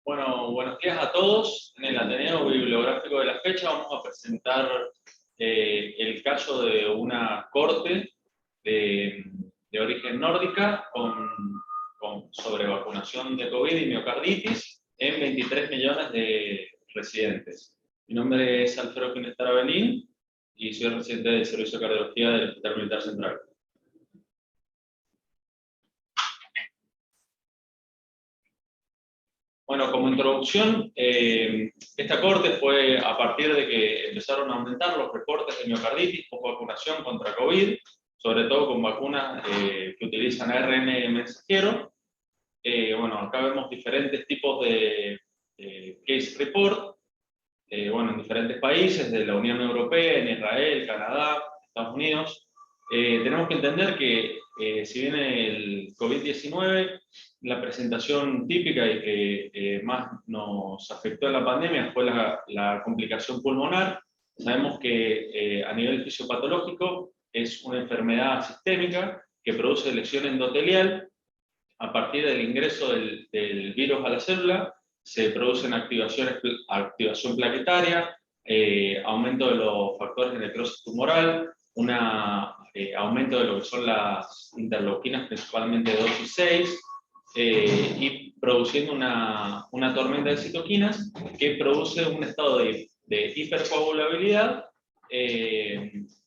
Bueno, buenos días a todos. En el Ateneo Bibliográfico de la fecha vamos a presentar el caso de una corte de origen nórdica sobre vacunación de COVID y miocarditis en 23 millones de residentes. Mi nombre es Alfredo Finestara Belín y soy residente del Servicio de Cardiología del Hospital Militar Central. Bueno, como introducción, esta corte fue a partir de que empezaron a aumentar los reportes de miocarditis por vacunación contra COVID, sobre todo con vacunas que utilizan ARN mensajero. Bueno, acá vemos diferentes tipos de case report, en diferentes países de la Unión Europea, en Israel, Canadá, Estados Unidos. Tenemos que entender que si bien el COVID-19, la presentación típica y que más nos afectó en la pandemia fue la complicación pulmonar. Sabemos que a nivel fisiopatológico es una enfermedad sistémica que produce lesión endotelial. A partir del ingreso del virus a la célula, se producen activación plaquetaria, aumento de los factores de necrosis tumoral, aumento de lo que son las interleuquinas, principalmente 2 y 6, y produciendo una tormenta de citoquinas que produce un estado de hipercoagulabilidad,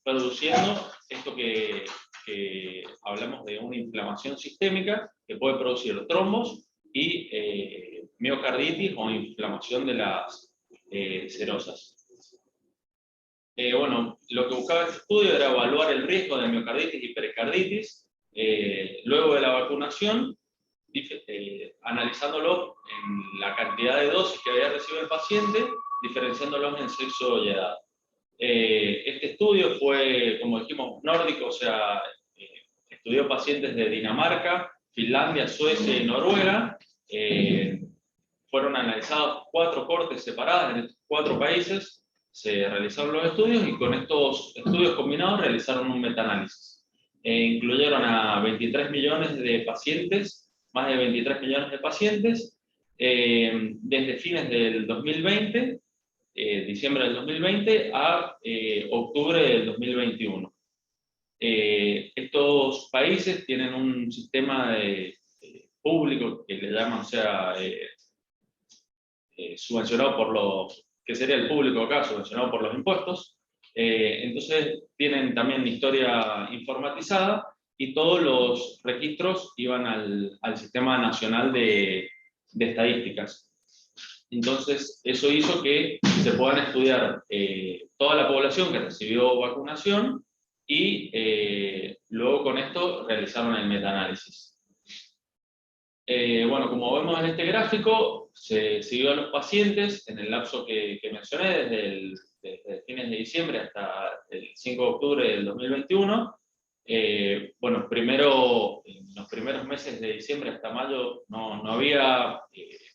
produciendo esto que hablamos de una inflamación sistémica que puede producir trombos y miocarditis o inflamación de las serosas. Lo que buscaba este estudio era evaluar el riesgo de miocarditis y pericarditis luego de la vacunación, analizándolo en la cantidad de dosis que había recibido el paciente, diferenciándolos en sexo y edad. Este estudio fue, como dijimos, nórdico, o sea, estudió pacientes de Dinamarca, Finlandia, Suecia y Noruega. Fueron analizados 4 cortes separadas en estos 4 países, se realizaron los estudios y con estos estudios combinados realizaron un metaanálisis. Incluyeron a 23 millones de pacientes, más de 23 millones de pacientes, desde fines del 2020, diciembre del 2020 a octubre del 2021. Estos países tienen un sistema público que le llaman, o sea, subvencionado por los, que sería el público acá, subvencionado por los impuestos. Entonces tienen también historia informatizada y todos los registros iban al Sistema Nacional de Estadísticas. Entonces, eso hizo que se puedan estudiar toda la población que recibió vacunación y luego con esto realizaron el metaanálisis. Como vemos en este gráfico, se siguió a los pacientes en el lapso que mencioné, desde fines de diciembre hasta el 5 de octubre del 2021. Primero, en los primeros meses de diciembre hasta mayo no había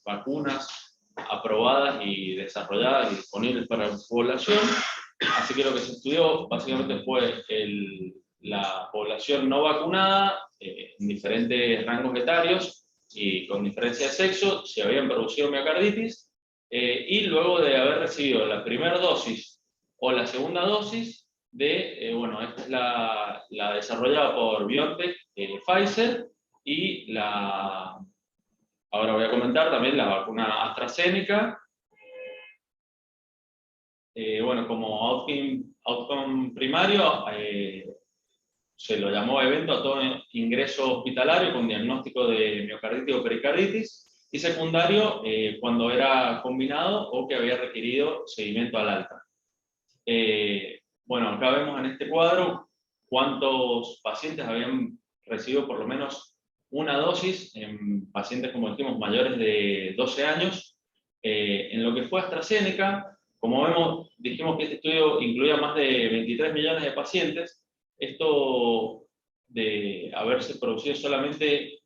vacunas aprobadas y desarrolladas y disponibles para la población, así que lo que se estudió básicamente fue la población no vacunada en diferentes rangos etarios y con diferencia de sexo, si habían producido miocarditis, y luego de haber recibido la primera dosis o la segunda dosis esta es la desarrollada por BioNTech, Pfizer, y ahora voy a comentar también la vacuna AstraZeneca. Como outcome primario, se lo llamó evento a todo ingreso hospitalario con diagnóstico de miocarditis o pericarditis, y secundario cuando era combinado o que había requerido seguimiento al alta. Acá vemos en este cuadro cuántos pacientes habían recibido por lo menos una dosis en pacientes, como dijimos, mayores de 12 años. En lo que fue AstraZeneca, como vemos, dijimos que este estudio incluía más de 23 millones de pacientes. Esto de haberse producido solamente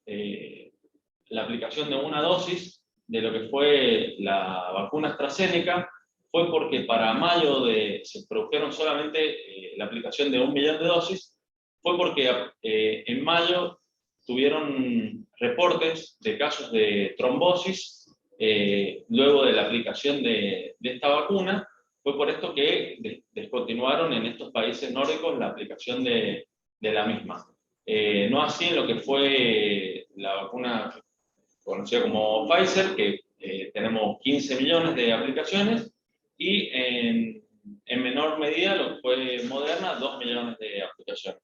la aplicación de una dosis de lo que fue la vacuna AstraZeneca fue porque para mayo se produjeron solamente la aplicación de 1 millón de dosis, fue porque en mayo tuvieron reportes de casos de trombosis luego de la aplicación de esta vacuna, fue por esto que descontinuaron en estos países nórdicos la aplicación de la misma. No así en lo que fue la vacuna conocida como Pfizer, que tenemos 15 millones de aplicaciones, y en menor medida lo que fue Moderna, 2 millones de aplicaciones.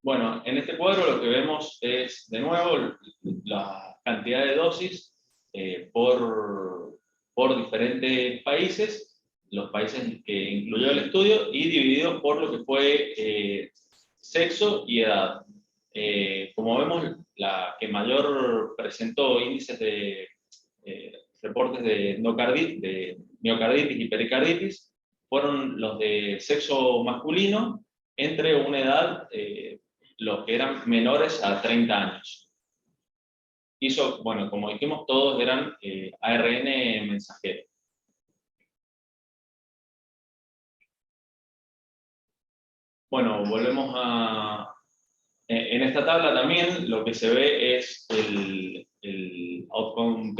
Bueno, en este cuadro lo que vemos es, de nuevo, la cantidad de dosis por diferentes países, los países que incluyó el estudio, y divididos por lo que fue sexo y edad. Como vemos, la que mayor presentó índices de reportes de miocarditis y pericarditis fueron los de sexo masculino, entre una edad, los que eran menores a 30 años. Bueno, como dijimos, todos eran ARN mensajero. Bueno, volvemos a... En esta tabla también lo que se ve es el outcome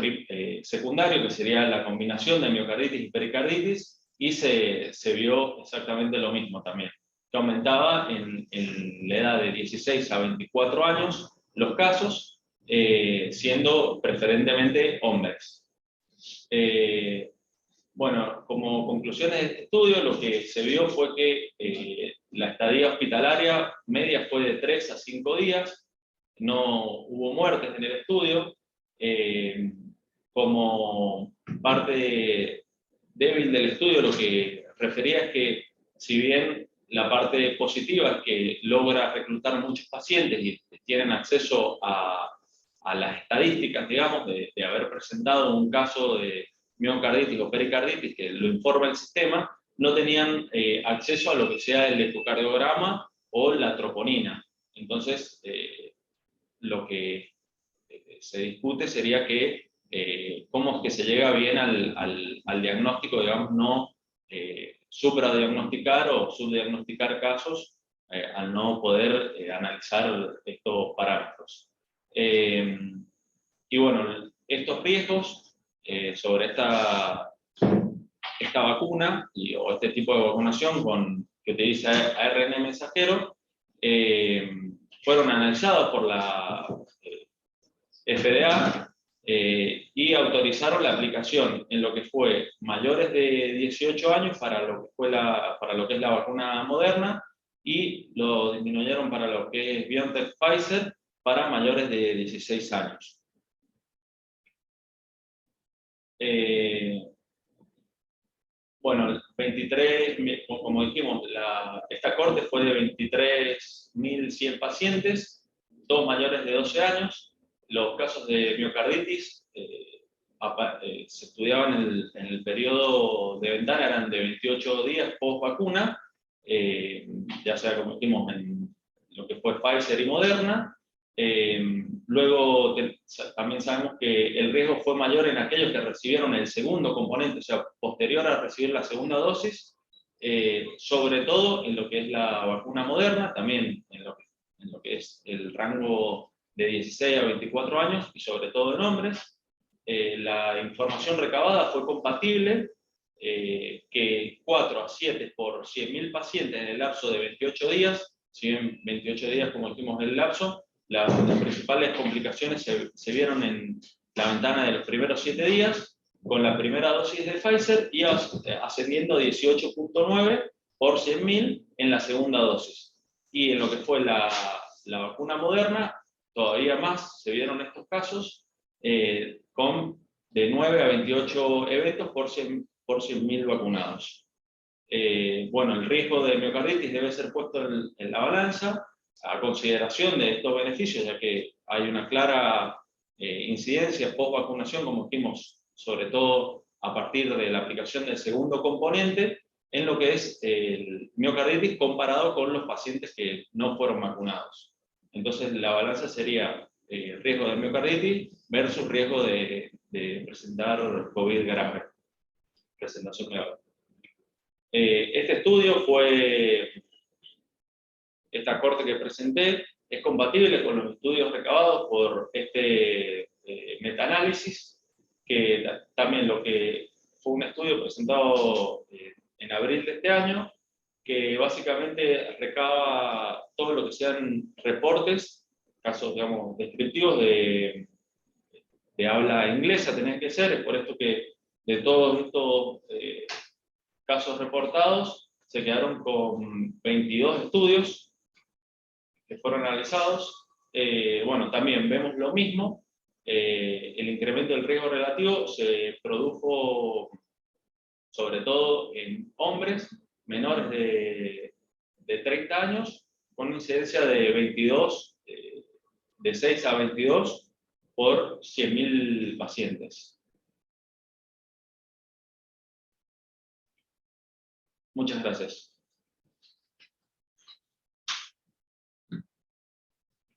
secundario, que sería la combinación de miocarditis y pericarditis, y se vio exactamente lo mismo también, que aumentaba en la edad de 16 a 24 años los casos, siendo preferentemente hombres. Bueno, como conclusiones de este estudio, lo que se vio fue que la estadía hospitalaria media fue de 3 a 5 días, no hubo muertes en el estudio. Como parte débil del estudio, lo que refería es que, si bien la parte positiva es que logra reclutar muchos pacientes y tienen acceso a las estadísticas, digamos, de haber presentado un caso de miocarditis o pericarditis, que lo informa el sistema, no tenían acceso a lo que sea el ecocardiograma o la troponina. Entonces, lo que se discute sería que cómo es que se llega bien al diagnóstico, digamos, no supradiagnosticar o subdiagnosticar casos al no poder analizar estos parámetros. Y bueno, estos riesgos sobre esta vacuna o este tipo de vacunación que utiliza ARN mensajero fueron analizados por la FDA y autorizaron la aplicación en lo que fue mayores de 18 años para lo que es la vacuna Moderna, y lo disminuyeron para lo que es BioNTech Pfizer para mayores de 16 años. Bueno, 23, como dijimos, esta corte fue de 23.100 pacientes, todos mayores de 12 años. Los casos de miocarditis se estudiaban en el periodo de ventana, eran de 28 días post vacuna, ya sea como dijimos en lo que fue Pfizer y Moderna. Luego también sabemos que el riesgo fue mayor en aquellos que recibieron el segundo componente, o sea, posterior a recibir la segunda dosis, sobre todo en lo que es la vacuna Moderna, también en lo que es el rango de 16 a 24 años, y sobre todo en hombres. La información recabada fue compatible, que 4 a 7 por 100.000 pacientes en el lapso de 28 días, si bien 28 días como dijimos el lapso, las principales complicaciones se vieron en la ventana de los primeros 7 días, con la primera dosis de Pfizer y ascendiendo a 18.9 por 100.000 en la segunda dosis. Y en lo que fue la vacuna Moderna, todavía más se vieron estos casos, con de 9 a 28 eventos por 100.000 vacunados. Bueno, el riesgo de miocarditis debe ser puesto en la balanza, a consideración de estos beneficios, ya que hay una clara incidencia post-vacunación, como dijimos, sobre todo a partir de la aplicación del segundo componente, en lo que es el miocarditis comparado con los pacientes que no fueron vacunados. Entonces la balanza sería riesgo de miocarditis versus riesgo de presentar COVID grave, presentación grave. Este estudio fue esta corte que presenté es compatible con los estudios recabados por este metaanálisis, que también lo que fue un estudio presentado en abril de este año, que básicamente recaba todo lo que sean reportes, casos, digamos, descriptivos de habla inglesa, tenés que ser, es por esto que de todos estos casos reportados se quedaron con 22 estudios que fueron analizados. Bueno, también vemos lo mismo, el incremento del riesgo relativo se produjo sobre todo en hombres menores de 30 años, con una incidencia de 22, de 6 a 22 por 100.000 pacientes. Muchas gracias.